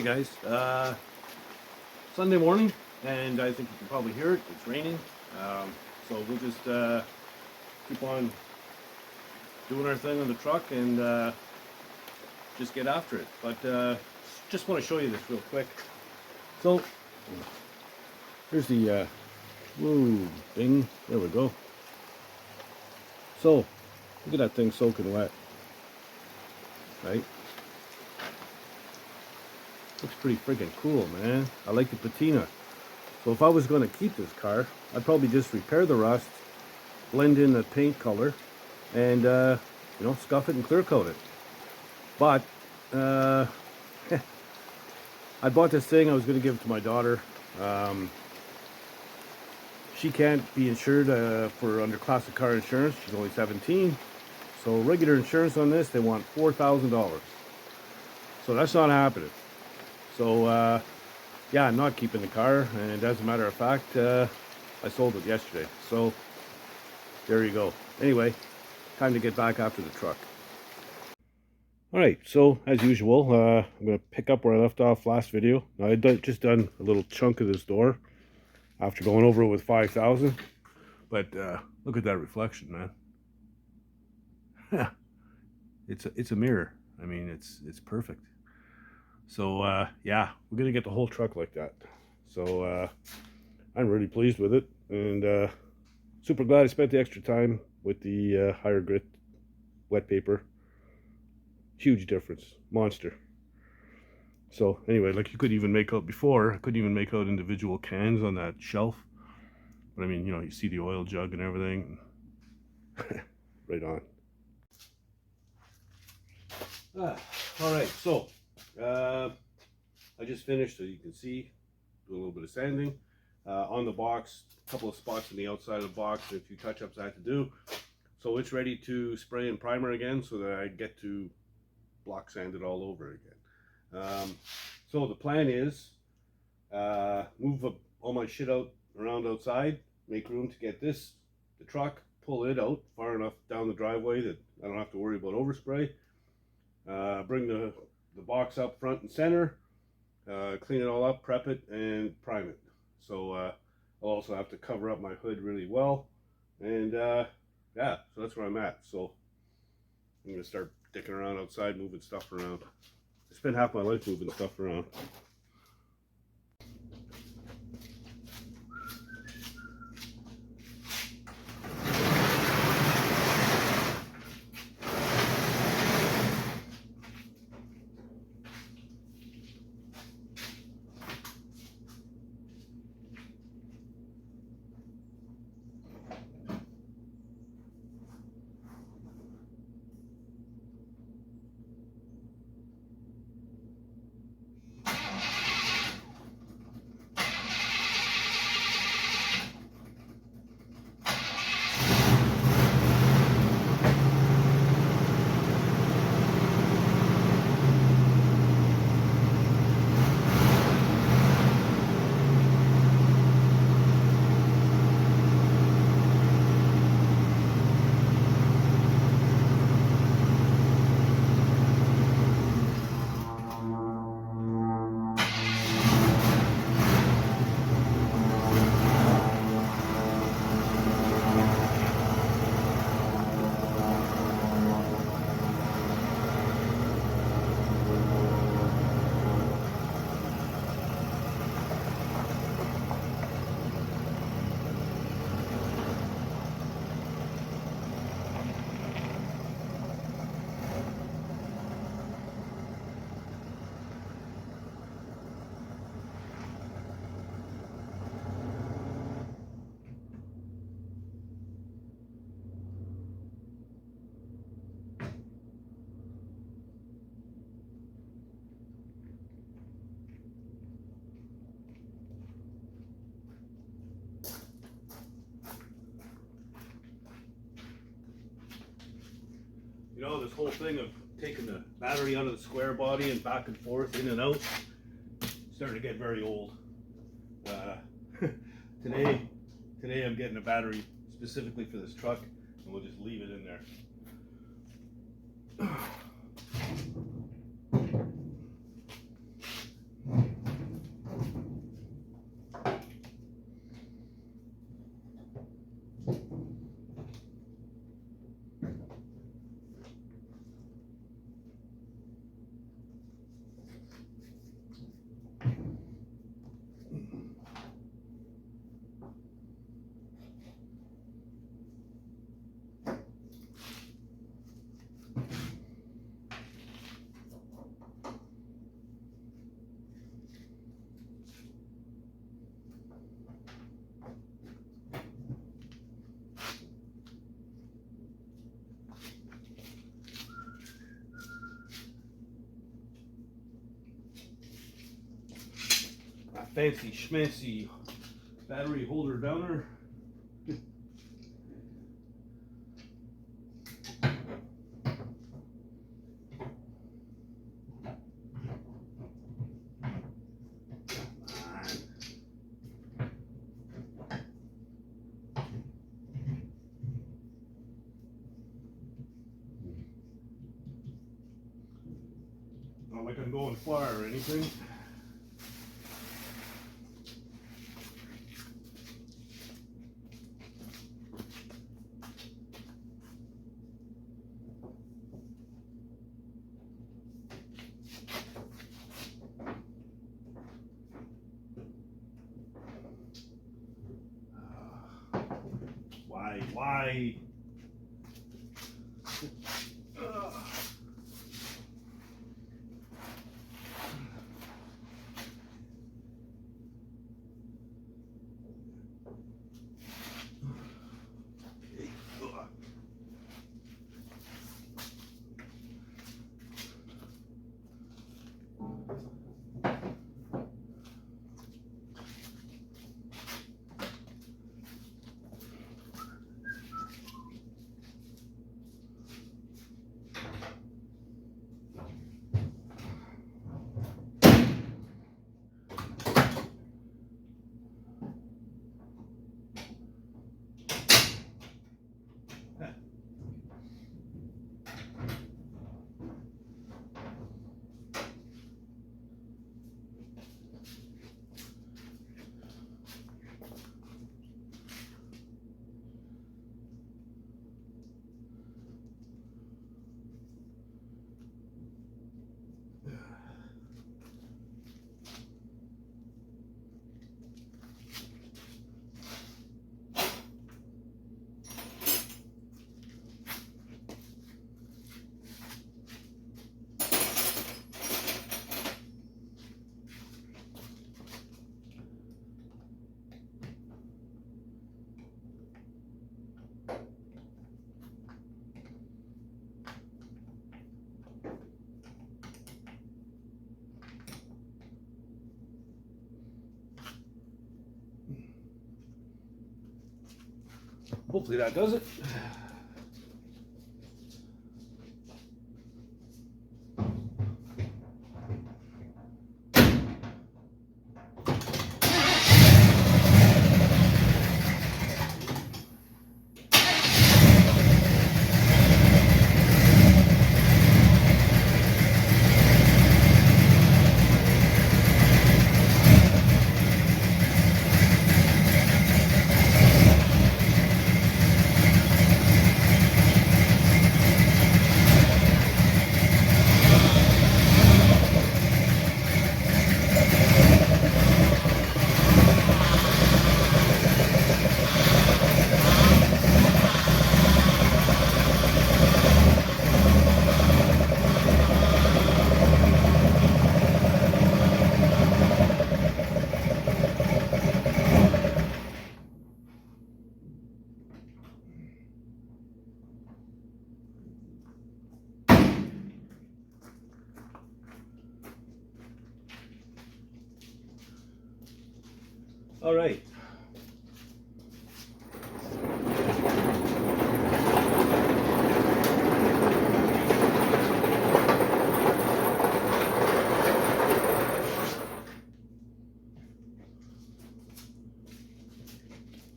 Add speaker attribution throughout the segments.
Speaker 1: Okay guys, Sunday morning, and I think you can probably hear it, it's raining, so we'll just keep on doing our thing on the truck and just get after it. But just want to show you this real quick. So here's the woo thing, there we go. So look at that thing soaking wet, right? Looks pretty freaking cool, man. I like the patina. So if I was going to keep this car, I'd probably just repair the rust, blend in the paint color, and you know, scuff it and clear coat it. But I bought this thing. I was going to give it to my daughter. She can't be insured for under classic car insurance. She's only 17. So regular insurance on this, they want $4,000. So that's not happening. So yeah, I'm not keeping the car, and as a matter of fact, I sold it yesterday. So there you go. Anyway, time to get back after the truck. Alright, so as usual, I'm going to pick up where I left off last video. Now, I just done a little chunk of this door after going over it with 5,000. But look at that reflection, man. It's a mirror. I mean, it's perfect. So yeah, we're gonna get the whole truck like that. So I'm really pleased with it, and super glad I spent the extra time with the higher grit wet paper. Huge difference, monster. So anyway, like you could even make out before, I couldn't even make out individual cans on that shelf. But I mean, you know, you see the oil jug and everything. Right on. All right, so I just finished, so you can see, do a little bit of sanding on the box, a couple of spots on the outside of the box, and a few touch-ups I had to do. So it's ready to spray and primer again, so that I get to block sand it all over again. So the plan is move all my shit around outside, make room to get the truck, pull it out far enough down the driveway that I don't have to worry about overspray. Bring the box up front and center, clean it all up, prep it, and prime it. So I'll also have to cover up my hood really well, and yeah, so that's where I'm at. So I'm gonna start dicking around outside, moving stuff around. I spent half my life moving stuff around. You know, this whole thing of taking the battery out of the square body and back and forth, in and out, starting to get very old. Today I'm getting a battery specifically for this truck, and we'll just leave it in there. fancy schmancy battery holder downer. Not like I'm going far or anything. Why? Hopefully that does it. All right.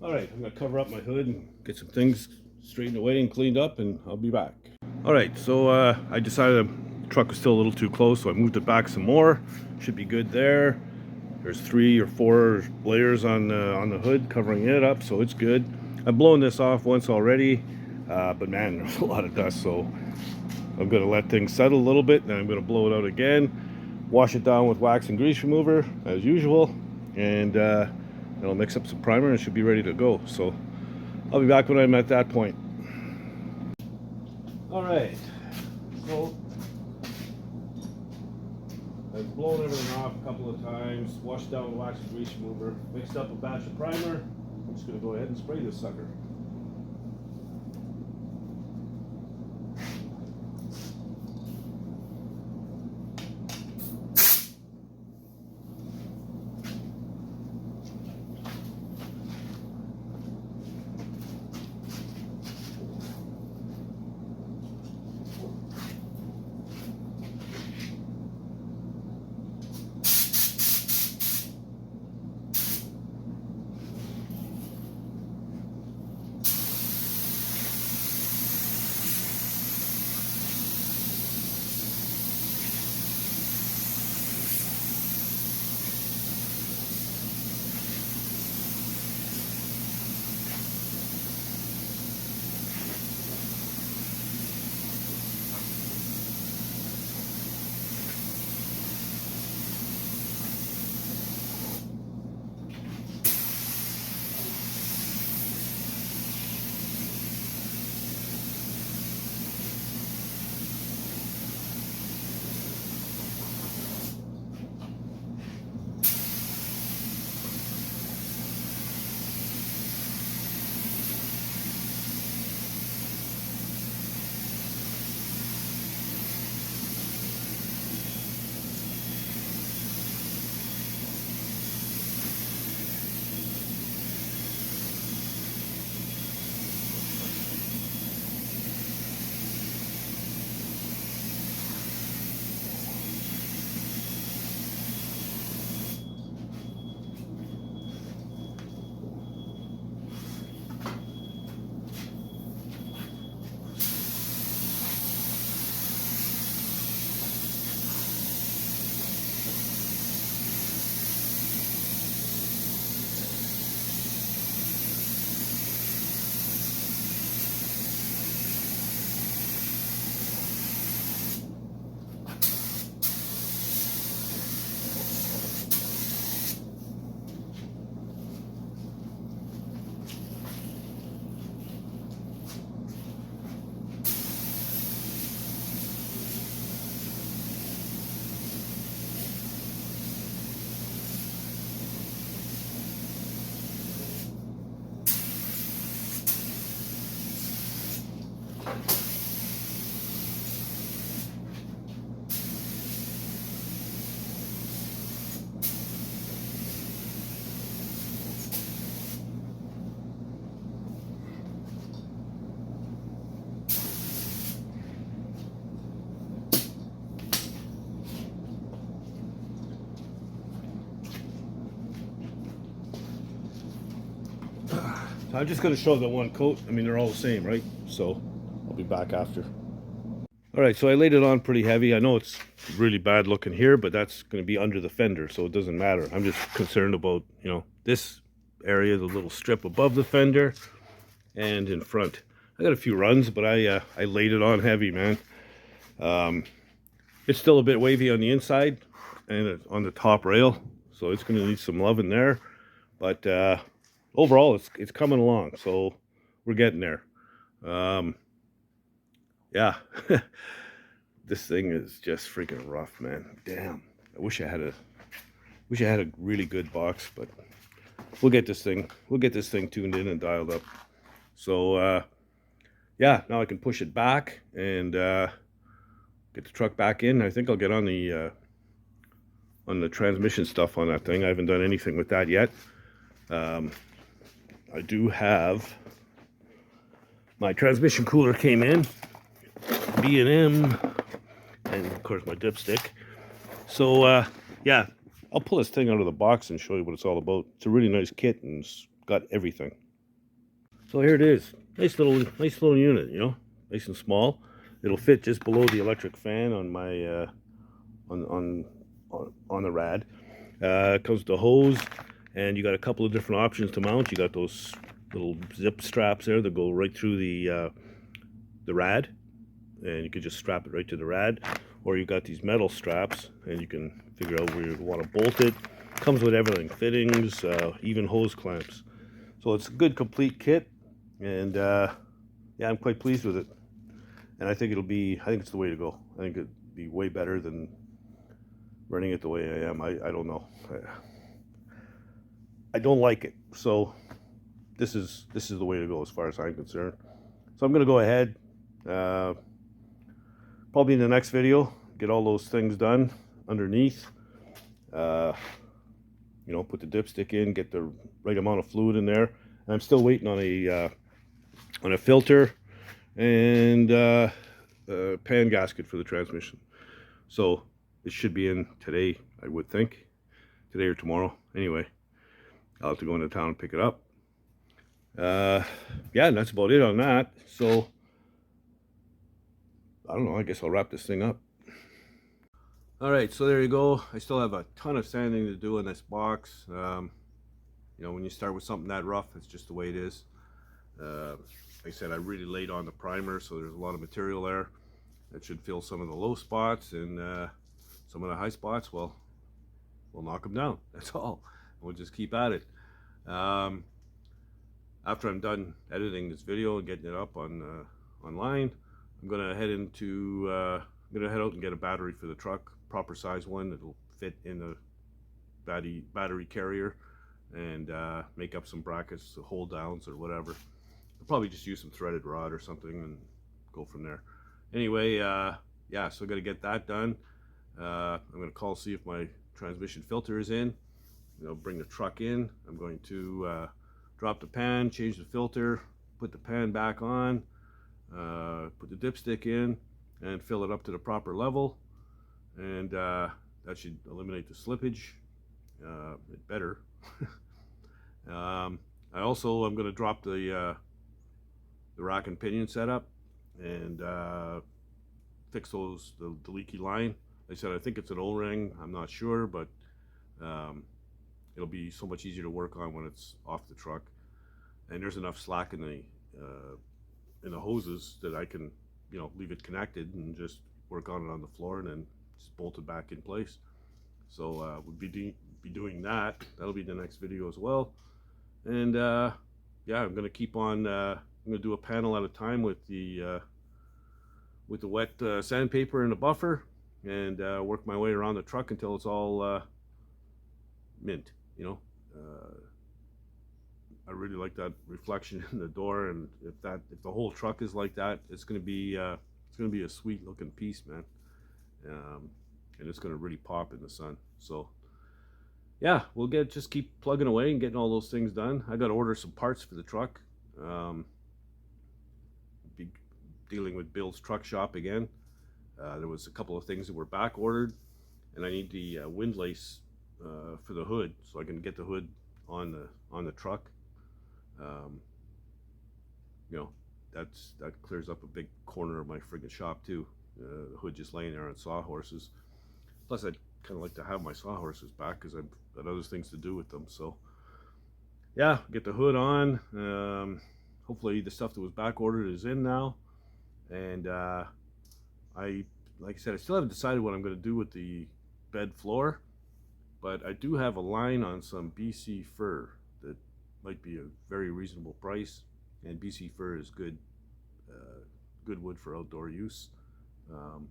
Speaker 1: All right, I'm gonna cover up my hood and get some things straightened away and cleaned up, and I'll be back. All right, so I decided the truck was still a little too close, so I moved it back some more. Should be good there. There's 3 or 4 layers on the hood covering it up, so it's good. I've blown this off once already, but man, there's a lot of dust, so I'm gonna let things settle a little bit, then I'm gonna blow it out again, wash it down with wax and grease remover as usual, and then I'll mix up some primer and it should be ready to go. So I'll be back when I'm at that point. All right, so I've blown everything off a couple of times, washed down with wax and grease remover, mixed up a batch of primer. I'm just gonna go ahead and spray this sucker. So I'm just going to show the one coat. I mean, they're all the same, right? So I'll be back after. All right, so I laid it on pretty heavy. I know it's really bad looking here, but that's going to be under the fender, so it doesn't matter. I'm just concerned about, you know, this area, the little strip above the fender and in front. I got a few runs, but I laid it on heavy, man. It's still a bit wavy on the inside and on the top rail, so it's going to need some love in there. But overall, it's coming along, so we're getting there. Yeah, this thing is just freaking rough, man. Damn, I wish I had a really good box, but we'll get this thing tuned in and dialed up. So yeah, now I can push it back and get the truck back in. I think I'll get on the transmission stuff on that thing. I haven't done anything with that yet. I do have my transmission cooler came in, B&M, and of course my dipstick. So yeah, I'll pull this thing out of the box and show you what it's all about. It's a really nice kit and it's got everything. So here it is. Nice little unit, you know, nice and small. It'll fit just below the electric fan on my on the rad. It comes with a hose, and you got a couple of different options to mount. You got those little zip straps there that go right through the rad, and you can just strap it right to the rad, or you got these metal straps, and you can figure out where you want to bolt it. Comes with everything, fittings, even hose clamps. So it's a good complete kit, and yeah, I'm quite pleased with it. And I think it's the way to go. I think it'd be way better than running it the way I am. I don't know. I don't like it. So this is the way to go as far as I'm concerned. So I'm gonna go ahead, probably in the next video, get all those things done underneath. You know, put the dipstick in, get the right amount of fluid in there. And I'm still waiting on a filter and a pan gasket for the transmission. So it should be in today, I would think, today or tomorrow. Anyway, I'll have to go into town and pick it up. Yeah, and that's about it on that. So I don't know, I guess I'll wrap this thing up. All right, so there you go. I still have a ton of sanding to do in this box. You know, when you start with something that rough, it's just the way it is. Like I said, I really laid on the primer, so there's a lot of material there. That should fill some of the low spots, and some of the high spots, well, we'll knock them down. That's all. We'll just keep at it. After I'm done editing this video and getting it up on online, I'm gonna head out and get a battery for the truck, proper size one that'll fit in the battery carrier, and make up some brackets, hold downs or whatever. I'll probably just use some threaded rod or something and go from there. Anyway, yeah, so I got to get that done. I'm going to call, see if my transmission filter is in. You know, bring the truck in. I'm going to drop the pan, change the filter, put the pan back on, put the dipstick in, and fill it up to the proper level. And that should eliminate the slippage. It better. I'm going to drop the rack and pinion setup and fix the leaky line. Like I said, I think it's an O-ring. I'm not sure, but it'll be so much easier to work on when it's off the truck. And there's enough slack in the hoses that I can, you know, leave it connected and just work on it on the floor and then just bolt it back in place. So we'll be doing that. That'll be the next video as well. And yeah, I'm gonna keep on. I'm gonna do a panel at a time with the wet sandpaper and the buffer, and work my way around the truck until it's all mint. You know, really like that reflection in the door, and if the whole truck is like that, it's gonna be a sweet looking piece, man. Um, and it's gonna really pop in the sun. So yeah, we'll just keep plugging away and getting all those things done. I got to order some parts for the truck. Um, be dealing with Bill's truck shop again. There was a couple of things that were back ordered, and I need the windlace for the hood, so I can get the hood on the truck. Um, you know, that clears up a big corner of my friggin' shop too. The hood just laying there on sawhorses. Plus, I'd kind of like to have my sawhorses back because I've got other things to do with them. So yeah, get the hood on. Hopefully, the stuff that was back ordered is in now, and I like I said, I still haven't decided what I'm going to do with the bed floor, but I do have a line on some BC fir that might be a very reasonable price, and BC fir is good wood for outdoor use. Um,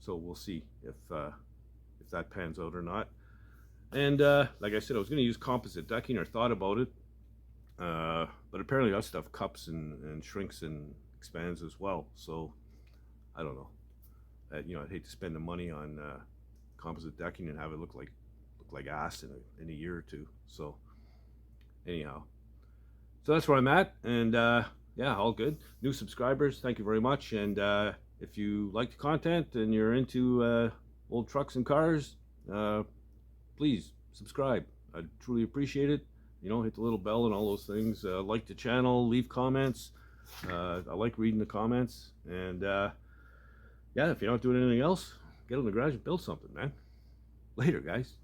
Speaker 1: so we'll see if that pans out or not. And like I said, I was going to use composite decking, or thought about it, but apparently that stuff cups and shrinks and expands as well. So I don't know. I'd hate to spend the money on composite decking and have it look like ass in a year or two. So anyhow, so that's where I'm at, and yeah, all good. New subscribers, thank you very much. And if you like the content and you're into old trucks and cars, please subscribe. I truly appreciate it. Hit the little bell and all those things. Like the channel, leave comments. I like reading the comments. And yeah, if you're not doing anything else, get in the garage and build something, man. Later, guys.